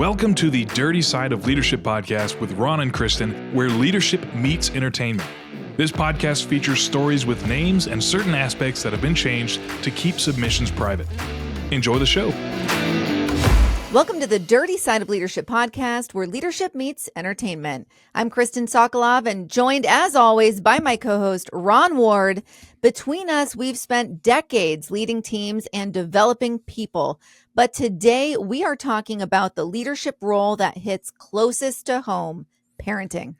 Welcome to the Dirty Side of Leadership podcast with Ron and Kristin, where leadership meets entertainment. This podcast features stories with names and certain aspects that have been changed to keep submissions private. Enjoy the show. Welcome to the Dirty Side of Leadership podcast, where leadership meets entertainment. I'm Kristin Sokolov, and joined as always by my co-host Ron Ward. Between us, we've spent decades leading teams and developing people. But today we are talking about the leadership role that hits closest to home, parenting.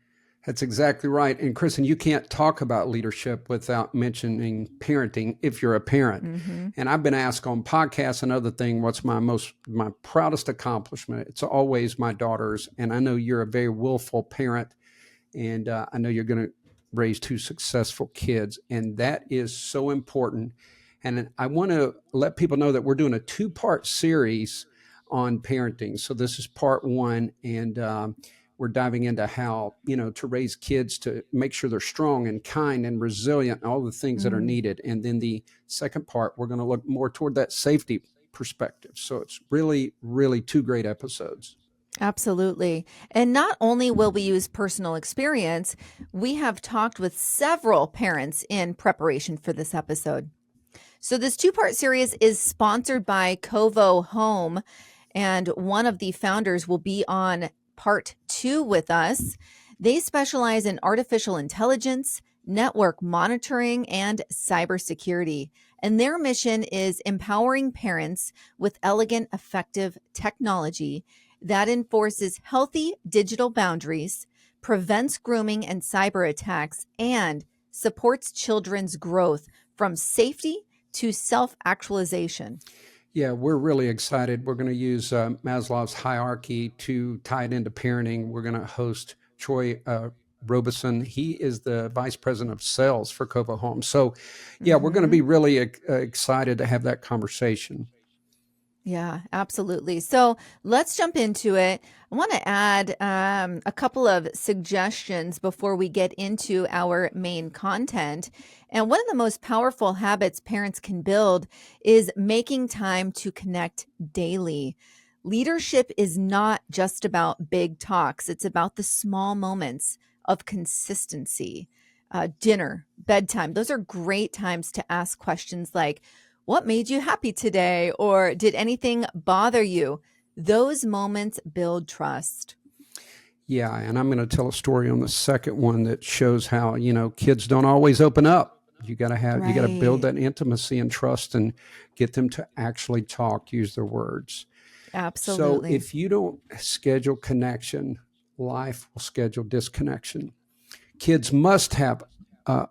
That's exactly right. And Kristin, you can't talk about leadership without mentioning parenting if you're a parent. Mm-hmm. And I've been asked on podcasts and other things, what's my proudest accomplishment? It's always my daughters. And I know you're a very willful parent, and I know you're going to raise two successful kids. And that is so important. And I want to let people know that we're doing a 2-part series on parenting. So this is part 1, and we're diving into how, to raise kids to make sure they're strong and kind and resilient and all the things that are needed. And then the second part, we're going to look more toward that safety perspective. So it's really, really 2 great episodes. Absolutely. And not only will we use personal experience, we have talked with several parents in preparation for this episode. So this 2-part series is sponsored by Kovo Home, and one of the founders will be on part 2 with us. They specialize in artificial intelligence, network monitoring, and cybersecurity. And their mission is empowering parents with elegant, effective technology that enforces healthy digital boundaries, prevents grooming and cyber attacks, and supports children's growth from safety to self-actualization. Yeah, we're really excited. We're going to use Maslow's hierarchy to tie it into parenting. We're going to host Troy Robeson. He is the vice president of sales for Kovo Home. So, yeah, we're going to be really excited to have that conversation. Yeah, absolutely. So let's jump into it. I want to add a couple of suggestions before we get into our main content. And one of the most powerful habits parents can build is making time to connect daily. Leadership is not just about big talks. It's about the small moments of consistency. Dinner, bedtime, those are great times to ask questions like, what made you happy today? Or did anything bother you? Those moments build trust. Yeah, and I'm going to tell a story on the second one that shows how, kids don't always open up. You got to build that intimacy and trust and get them to actually talk, use their words. Absolutely. So if you don't schedule connection, life will schedule disconnection. Kids must have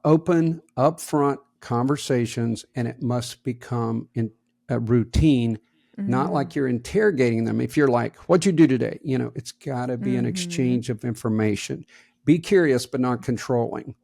open, upfront conversations, and it must become a routine, not like you're interrogating them. If you're like, what'd you do today? It's got to be an exchange of information. Be curious, but not controlling.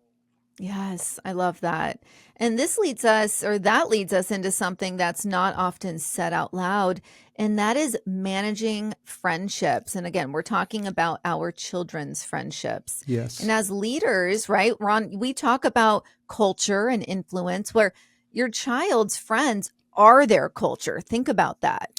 Yes, I love that. And that leads us into something that's not often said out loud, and that is managing friendships. And again, we're talking about our children's friendships. Yes. And as leaders, right, Ron, we talk about culture and influence, where your child's friends are their culture. Think about that.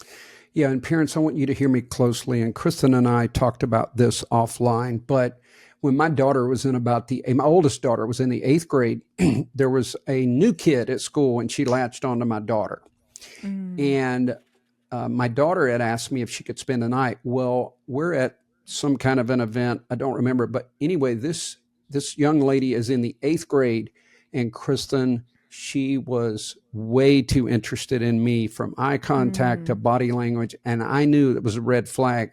Yeah, and parents, I want you to hear me closely. And Kristin and I talked about this offline, but when my oldest daughter was in the 8th grade, there was a new kid at school, and she latched onto my daughter. And my daughter had asked me if she could spend the night. Well, we're at some kind of an event. I don't remember. But anyway, this young lady is in the 8th grade, and Kristin, she was way too interested in me, from eye contact to body language. And I knew it was a red flag.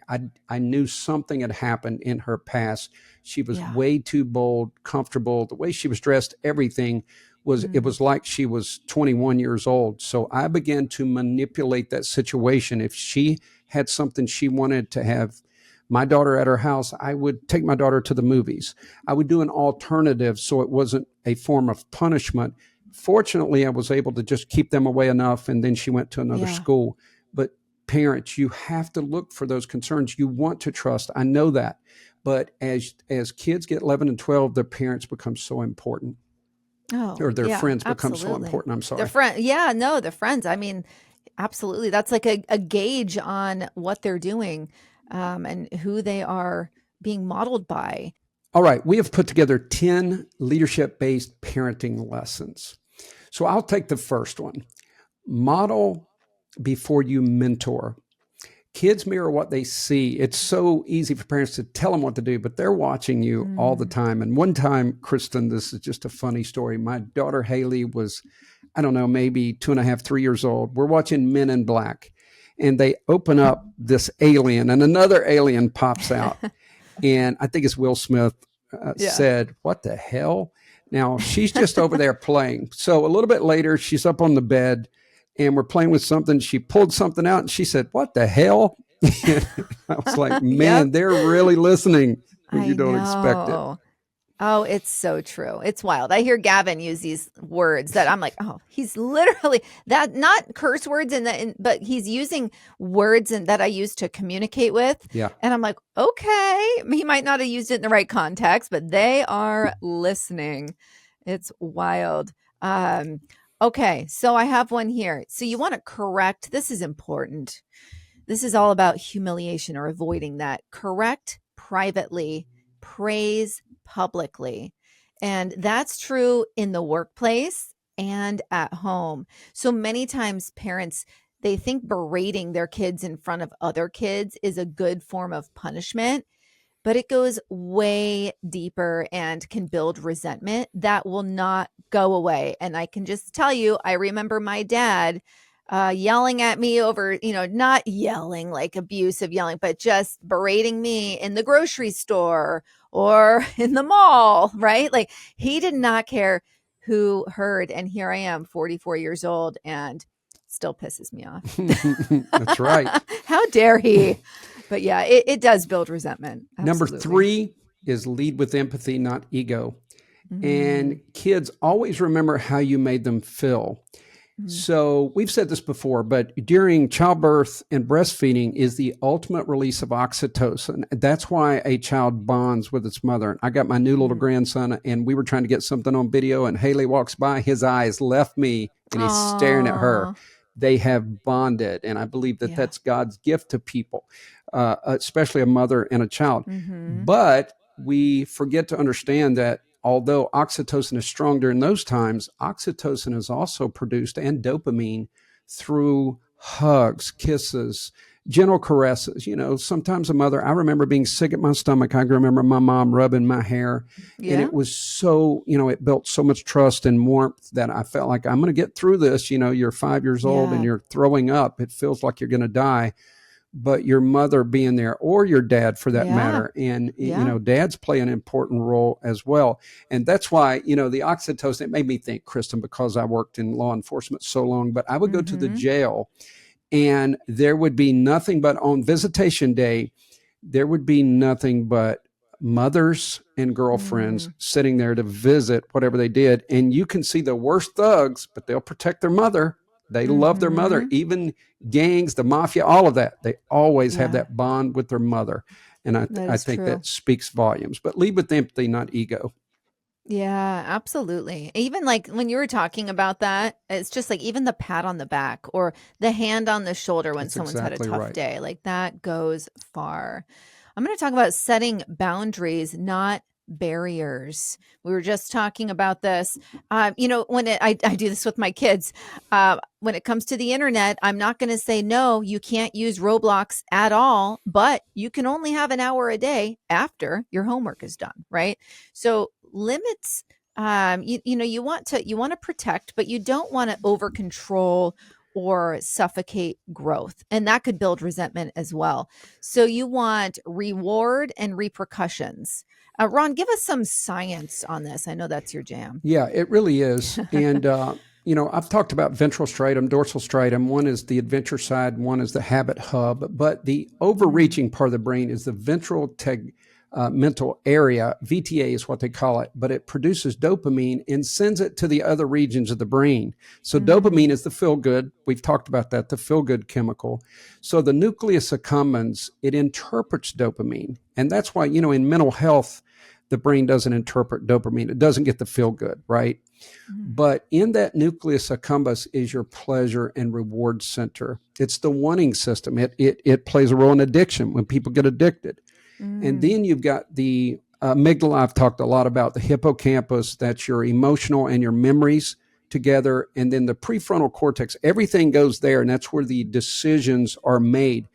I knew something had happened in her past. She was way too bold, comfortable. The way she was dressed, everything it was like she was 21 years old. So I began to manipulate that situation. If she had something she wanted to have my daughter at her house, I would take my daughter to the movies. I would do an alternative so it wasn't a form of punishment. Fortunately, I was able to just keep them away enough, and then she went to another school. But parents, you have to look for those concerns. You want to trust. I know that. But as kids get 11 and 12, their parents become so important. Or their friends become so important. I'm sorry. The friends. I mean, absolutely. That's like a gauge on what they're doing. and who they are being modeled by. All right, we have put together 10 leadership-based parenting lessons. So I'll take the first one. Model before you mentor. Kids mirror what they see. It's so easy for parents to tell them what to do, but they're watching you all the time. And one time, Kristin, this is just a funny story. My daughter Haley was, I don't know, maybe 2.5, 3 years old. We're watching Men in Black, and they open up this alien, and another alien pops out. And I think it's Will Smith said, "What the hell?" Now she's just over there playing. So a little bit later, she's up on the bed and we're playing with something. She pulled something out and she said, "What the hell?" I was like, man, they're really listening when you don't expect it. Oh, it's so true. It's wild. I hear Gavin use these words that I'm like, oh, he's literally that, not curse words, but he's using words that I use to communicate with. Yeah. And I'm like, okay, he might not have used it in the right context, but they are listening. It's wild. Okay, so I have one here. So you want to correct. This is important. This is all about humiliation or avoiding that. Correct privately, praise publicly. And that's true in the workplace and at home. So many times parents, they think berating their kids in front of other kids is a good form of punishment, but it goes way deeper and can build resentment that will not go away. And I can just tell you, I remember my dad yelling at me over, not yelling like abusive yelling, but just berating me in the grocery store or in the mall, right? Like he did not care who heard. And here I am, 44 years old, and still pisses me off. That's right. How dare he? But yeah, it does build resentment. Absolutely. Number 3 is lead with empathy, not ego. And kids always remember how you made them feel. So we've said this before, but during childbirth and breastfeeding is the ultimate release of oxytocin. That's why a child bonds with its mother. I got my new little grandson, and we were trying to get something on video, and Haley walks by, his eyes left me, and he's staring at her. They have bonded, and I believe that that's God's gift to people, especially a mother and a child. But we forget to understand that although oxytocin is strong during those times, oxytocin is also produced, and dopamine, through hugs, kisses, gentle caresses. Sometimes a mother, I remember being sick at my stomach. I remember my mom rubbing my hair. And it was so, it built so much trust and warmth that I felt like I'm going to get through this. You're 5 years old and you're throwing up. It feels like you're going to die. But your mother being there, or your dad for that matter. And, dads play an important role as well. And that's why, the oxytocin, it made me think, Kristin, because I worked in law enforcement so long, but I would go to the jail and there would be nothing but on visitation day, there would be nothing but mothers and girlfriends sitting there to visit whatever they did. And you can see the worst thugs, but they'll protect their mother. They love their mother, even gangs, the mafia, all of that. They always have that bond with their mother. And I think that speaks volumes. But lead with empathy, not ego. Yeah, absolutely. Even like when you were talking about that, it's just like even the pat on the back or the hand on the shoulder when someone's had a tough day, like that goes far. I'm going to talk about setting boundaries, not barriers. We were just talking about this. I do this with my kids. When it comes to the internet, I'm not going to say, no, you can't use Roblox at all, but you can only have an hour a day after your homework is done, right? So limits, you want to protect, but you don't want to over control or suffocate growth. And that could build resentment as well. So you want reward and repercussions. Ron, give us some science on this. I know that's your jam. Yeah, it really is. And, I've talked about ventral striatum, dorsal striatum. One is the adventure side, one is the habit hub. But the overreaching part of the brain is the ventral tegmental area. VTA is what they call it. But it produces dopamine and sends it to the other regions of the brain. So dopamine is the feel-good. We've talked about that, the feel-good chemical. So the nucleus accumbens, it interprets dopamine. And that's why, in mental health, the brain doesn't interpret dopamine. It doesn't get the feel good, right? Mm. But in that nucleus accumbens is your pleasure and reward center. It's the wanting system. It plays a role in addiction when people get addicted. And Mm. then you've got the amygdala. I've talked a lot about the hippocampus. That's your emotional and your memories together. And then the prefrontal cortex, everything goes there. And that's where the decisions are made.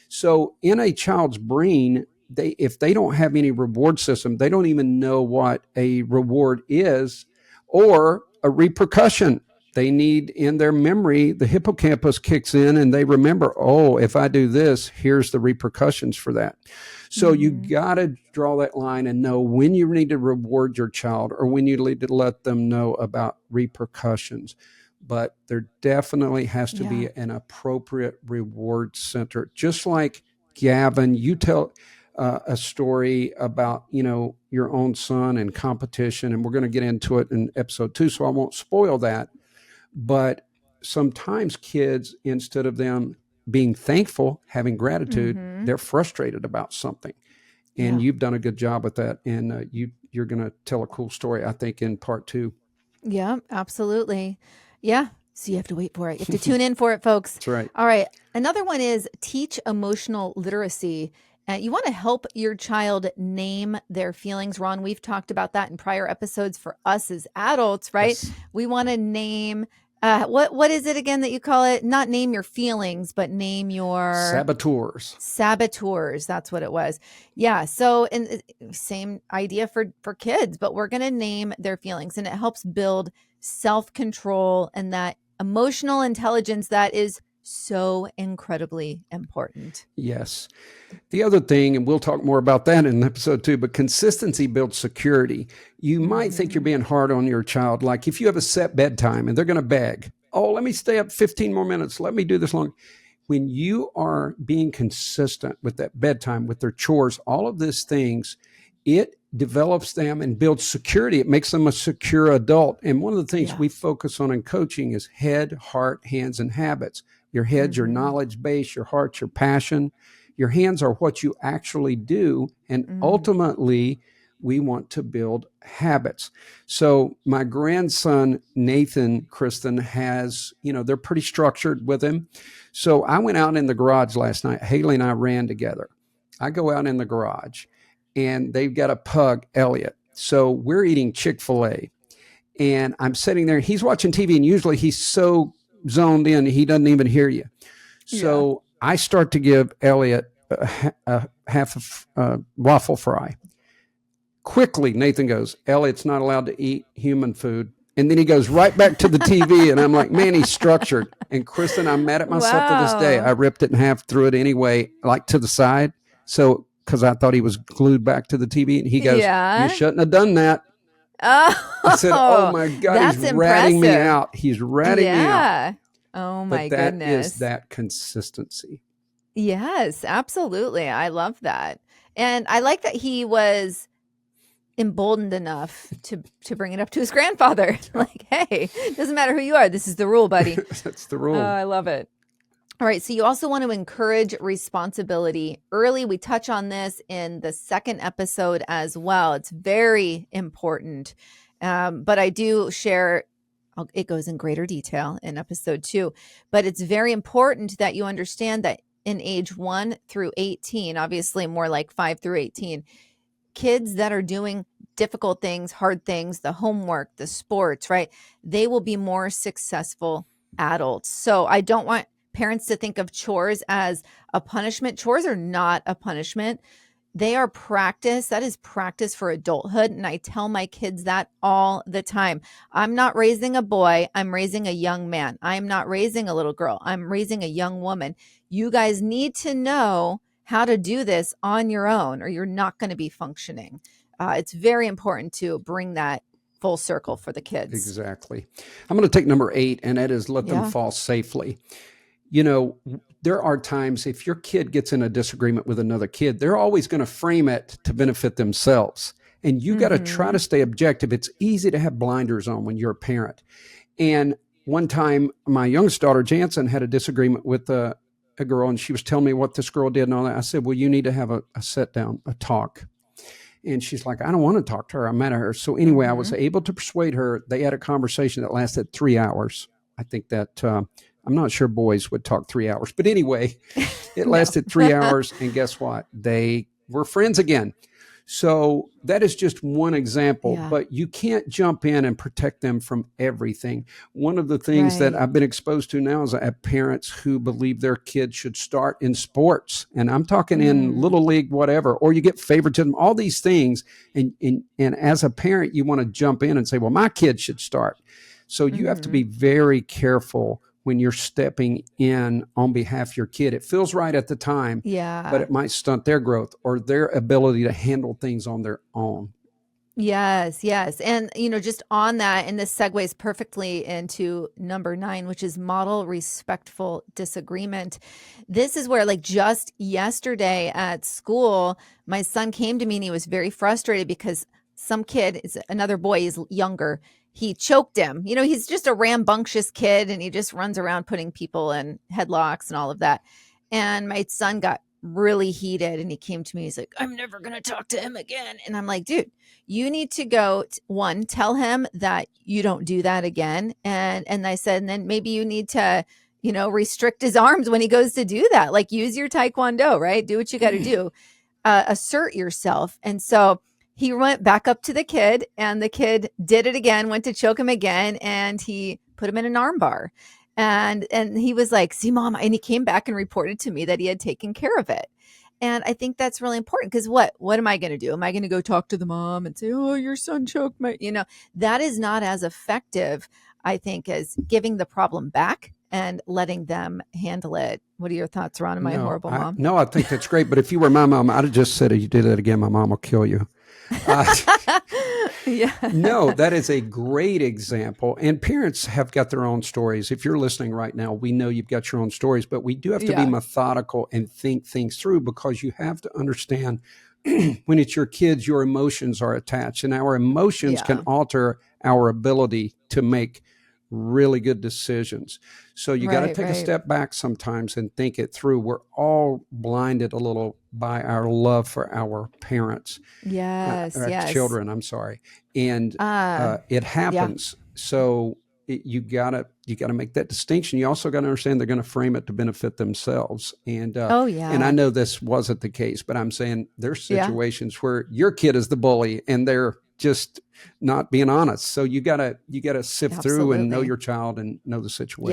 So in a child's brain, if they don't have any reward system, they don't even know what a reward is or a repercussion. They need in their memory, the hippocampus kicks in and they remember, oh, if I do this, here's the repercussions for that. So you got to draw that line and know when you need to reward your child or when you need to let them know about repercussions. But there definitely has to be an appropriate reward center. Just like Gavin, you tell a story about, your own son and competition, and we're going to get into it in episode 2, so I won't spoil that. But sometimes kids, instead of them being thankful, having gratitude, they're frustrated about something. And you've done a good job with that. And you're going to tell a cool story, I think, in part 2. Yeah, absolutely. Yeah. So you have to wait for it. You have to tune in for it, folks. That's right. All right. Another one is teach emotional literacy. You want to help your child name their feelings. Ron, we've talked about that in prior episodes for us as adults, right? Yes. We want to name, what is it again that you call it? Not name your feelings, but name your saboteurs. That's what it was. Yeah. So, and same idea for kids, but we're going to name their feelings, and it helps build self-control and that emotional intelligence that is so incredibly important. Yes. The other thing, and we'll talk more about that in episode 2, but consistency builds security. You might think you're being hard on your child. Like if you have a set bedtime and they're going to beg, oh, let me stay up 15 more minutes. Let me do this long. When you are being consistent with that bedtime, with their chores, all of these things, it develops them and builds security. It makes them a secure adult. And one of the things we focus on in coaching is head, heart, hands, and habits. Your head's your knowledge base, your heart's your passion. Your hands are what you actually do. And ultimately, we want to build habits. So my grandson, Nathan, Kristin, has, they're pretty structured with him. So I went out in the garage last night. Haley and I ran together. I go out in the garage and they've got a pug, Elliot. So we're eating Chick-fil-A. And I'm sitting there, he's watching TV, and usually he's so zoned in, he doesn't even hear you. So I start to give Elliot a half of waffle fry. Quickly, Nathan goes, Elliot's not allowed to eat human food. And then he goes right back to the TV. And I'm like, man, he's structured. And Kristin, I'm mad at myself to this day. I ripped it in half, threw it anyway, like to the side. So, because I thought he was glued back to the TV. And he goes, you shouldn't have done that. Oh, I said, oh my God, he's ratting me out. He's ratting me out. Oh my but that goodness. is that consistency. Yes, absolutely. I love that. And I like that he was emboldened enough to bring it up to his grandfather. Like, hey, doesn't matter who you are. This is the rule, buddy. That's the rule. Oh, I love it. All right. So you also want to encourage responsibility early. We touch on this in the second episode as well. It's very important. But I do share, it goes in greater detail in episode 2, but it's very important that you understand that in age 1 through 18, obviously more like 5 through 18, kids that are doing difficult things, hard things, the homework, the sports, right? They will be more successful adults. So I don't want parents to think of chores as a punishment. Chores are not a punishment. They are practice. That is practice for adulthood. And I tell my kids that all the time. I'm not raising a boy. I'm raising a young man. I'm not raising a little girl. I'm raising a young woman. You guys need to know how to do this on your own, or you're not going to be functioning. It's very important to bring that full circle for the kids. Exactly. I'm going to take number 8, and that is let them fall safely. There are times if your kid gets in a disagreement with another kid, they're always going to frame it to benefit themselves. And you got to try to stay objective. It's easy to have blinders on when you're a parent. And one time, my youngest daughter, Jansen, had a disagreement with a girl, and she was telling me what this girl did and all that. I said, well, you need to have a sit down, a talk. And she's like, I don't want to talk to her. I'm mad at her. So anyway, I was able to persuade her. They had a conversation that lasted 3 hours. I think that I'm not sure boys would talk 3 hours. But anyway, it lasted 3 hours. And guess what? They were friends again. So that is just one example, but you can't jump in and protect them from everything. One of the things that I've been exposed to now is I have parents who believe their kids should start in sports. And I'm talking in little league, whatever, or you get favoritism, all these things. And as a parent, you want to jump in and say, well, my kid should start. So you have to be very careful when you're stepping in on behalf of your kid. It feels right at the time, but it might stunt their growth or their ability to handle things on their own. Yes, yes. And, just on that, and this segues perfectly into number 9, which is model respectful disagreement. This is where, like, just yesterday at school, my son came to me and he was very frustrated because some kid, is another boy, is younger. He choked him. He's just a rambunctious kid and he just runs around putting people in headlocks and all of that. And my son got really heated and he came to me. He's like, I'm never going to talk to him again. And I'm like, dude, you need to go, tell him that you don't do that again. And I said, and then maybe you need to, restrict his arms when he goes to do that. Like, use your Taekwondo, right? Do what you got to do. Assert yourself. And so he went back up to the kid and the kid did it again, went to choke him again. And he put him in an arm bar. And he was like, see, Mom, and he came back and reported to me that he had taken care of it. And I think that's really important because what am I going to do? Am I going to go talk to the mom and say, oh, your son choked my, that is not as effective, I think, as giving the problem back and letting them handle it. What are your thoughts, Ron? Am I a horrible mom? No, I think that's great. But if you were my mom, I'd have just said, if you did it again, my mom will kill you. No, that is a great example. And parents have got their own stories. If you're listening right now, we know you've got your own stories, but we do have to be methodical and think things through because you have to understand when it's your kids, your emotions are attached and our emotions can alter our ability to make really good decisions. So you got to take a step back sometimes and think it through. We're all blinded a little by our love for our parents. Children, I'm sorry. And it happens. So you gotta make that distinction. You also got to understand they're going to frame it to benefit themselves. And and I know this wasn't the case, but I'm saying there's situations where your kid is the bully and they're just not being honest. So you gotta sift through and know your child and know the situation.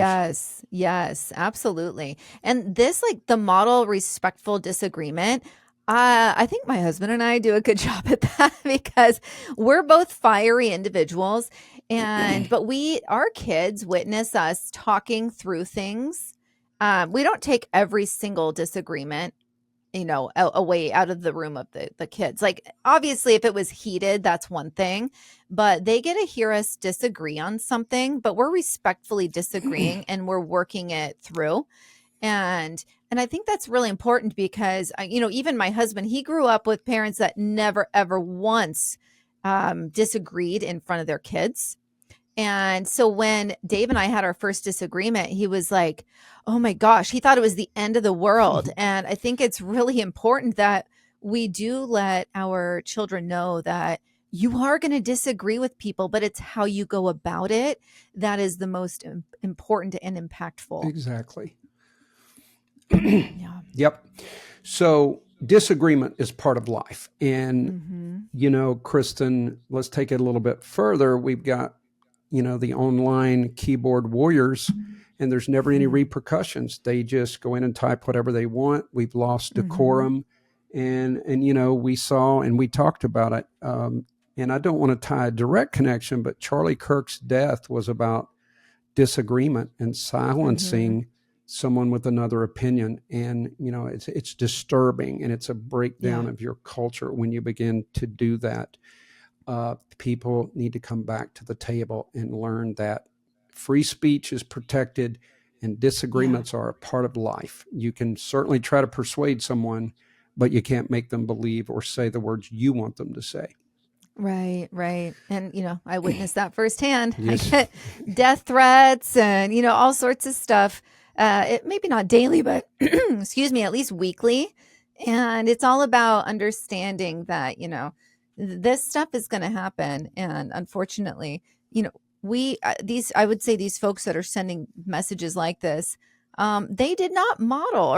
Yes, absolutely. And this, like, the model respectful disagreement, I think my husband and I do a good job at that because we're both fiery individuals, but our kids witness us talking through things. We don't take every single disagreement away out of the room of the kids. Like, obviously, if it was heated, that's one thing, but they get to hear us disagree on something, but we're respectfully disagreeing and we're working it through. And I think that's really important because, even my husband, he grew up with parents that never, ever once disagreed in front of their kids. And so when Dave and I had our first disagreement, he was like, oh my gosh, he thought it was the end of the world. And I think it's really important that we do let our children know that you are going to disagree with people, but it's how you go about it that is the most important and impactful. Exactly. Yep. So disagreement is part of life. And, Kristin, let's take it a little bit further. We've got the online keyboard warriors, and there's never any repercussions. They just go in and type whatever they want. We've lost decorum. And we saw and we talked about it. And I don't want to tie a direct connection, but Charlie Kirk's death was about disagreement and silencing someone with another opinion. And, it's disturbing and it's a breakdown of your culture when you begin to do that. People need to come back to the table and learn that free speech is protected and disagreements are a part of life. You can certainly try to persuade someone, but you can't make them believe or say the words you want them to say. Right. And, I witnessed that firsthand. Yes. I get death threats and, all sorts of stuff. It maybe not daily, but excuse me, at least weekly. And it's all about understanding that, this stuff is going to happen. And unfortunately, I would say these folks that are sending messages like this, they did not model.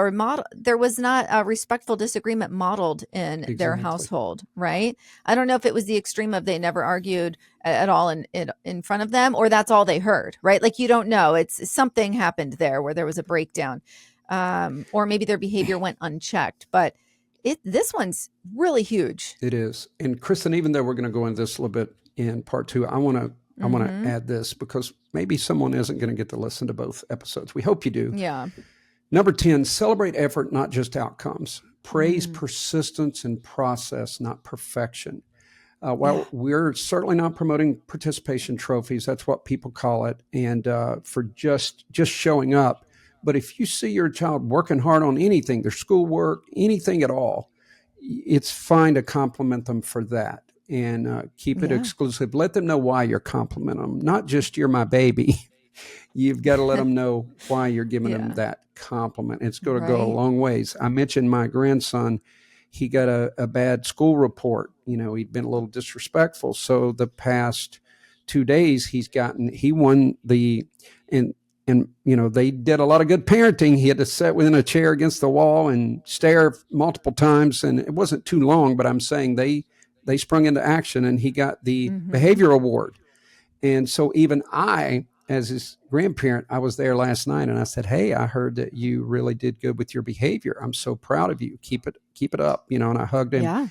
There was not a respectful disagreement modeled in their household, right? I don't know if it was the extreme of they never argued at all in front of them, or that's all they heard, right? Like, you don't know. It's something happened there where there was a breakdown, or maybe their behavior went unchecked. But this one's really huge. It is. And Kristin, even though we're going to go into this a little bit in part 2, I want to add this because maybe someone isn't going to get to listen to both episodes. We hope you do. Yeah. Number 10, celebrate effort, not just outcomes. Praise persistence and process, not perfection. While we're certainly not promoting participation trophies, that's what people call it, and for just showing up. But if you see your child working hard on anything, their schoolwork, anything at all, it's fine to compliment them for that. And keep it exclusive. Let them know why you're complimenting them, not just "you're my baby." You've got to let them know why you're giving them that compliment. It's going to go a long ways. I mentioned my grandson. He got a bad school report. He'd been a little disrespectful. So the past 2 days, he won and they did a lot of good parenting. He had to sit within a chair against the wall and stare multiple times. And it wasn't too long, but I'm saying they sprung into action and he got the behavior award. And so even I, as his grandparent, I was there last night and I said, "Hey, I heard that you really did good with your behavior. I'm so proud of you. Keep it up." And I hugged him. Yeah.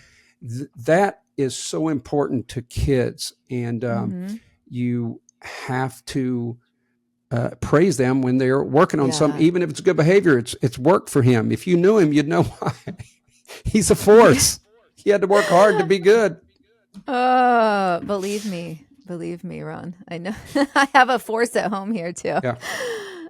That is so important to kids. And you have to praise them when they're working on something, even if it's good behavior. It's work for him. If you knew him, you'd know why. He's a force. He had to work hard to be good. Oh, believe me, Ron. I know. I have a force at home here too. Yeah.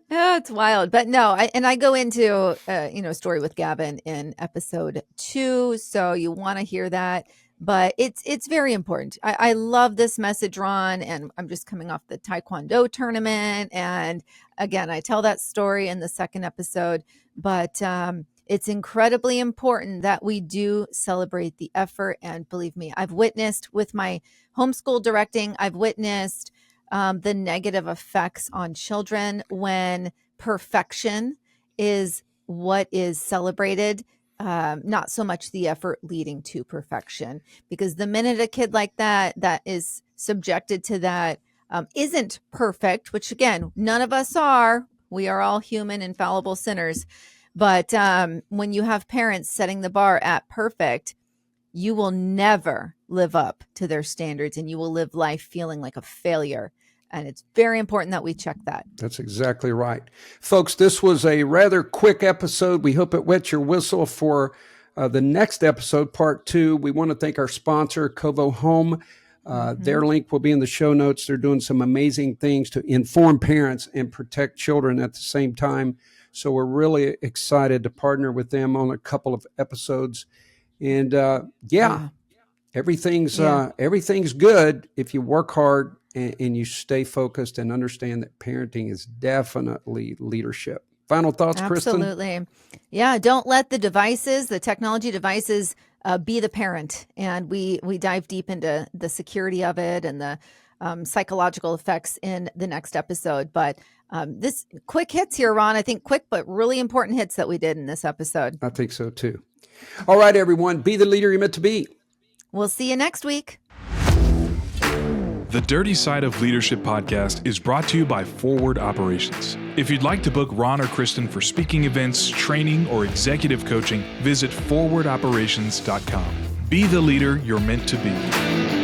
Oh, it's wild. But no, I go into a story with Gavin in episode 2, so you want to hear that. But it's very important. I love this message, Ron, and I'm just coming off the Taekwondo tournament. And again, I tell that story in the second episode, but it's incredibly important that we do celebrate the effort. And believe me, I've witnessed with my homeschool directing, I've witnessed the negative effects on children when perfection is what is celebrated. Not so much the effort leading to perfection, because the minute a kid like that is subjected to that, isn't perfect, which again, none of us are. We are all human, infallible sinners. But when you have parents setting the bar at perfect, you will never live up to their standards and you will live life feeling like a failure. And it's very important that we check that. That's exactly right. Folks, this was a rather quick episode. We hope it wet your whistle for the next episode, part 2. We want to thank our sponsor, Kovo Home. Their link will be in the show notes. They're doing some amazing things to inform parents and protect children at the same time. So we're really excited to partner with them on a couple of episodes. And everything's good if you work hard and you stay focused and understand that parenting is definitely leadership. Final thoughts, Kristin? Absolutely. Yeah, don't let the technology devices be the parent. And we dive deep into the security of it and the psychological effects in the next episode. But this quick hits here, Ron. I think quick but really important hits that we did in this episode. I think so too. All right, everyone, be the leader you're meant to be. We'll see you next week. The Dirty Side of Leadership podcast is brought to you by Forward Operations. If you'd like to book Ron or Kristin for speaking events, training, or executive coaching, visit forwardoperations.com. Be the leader you're meant to be.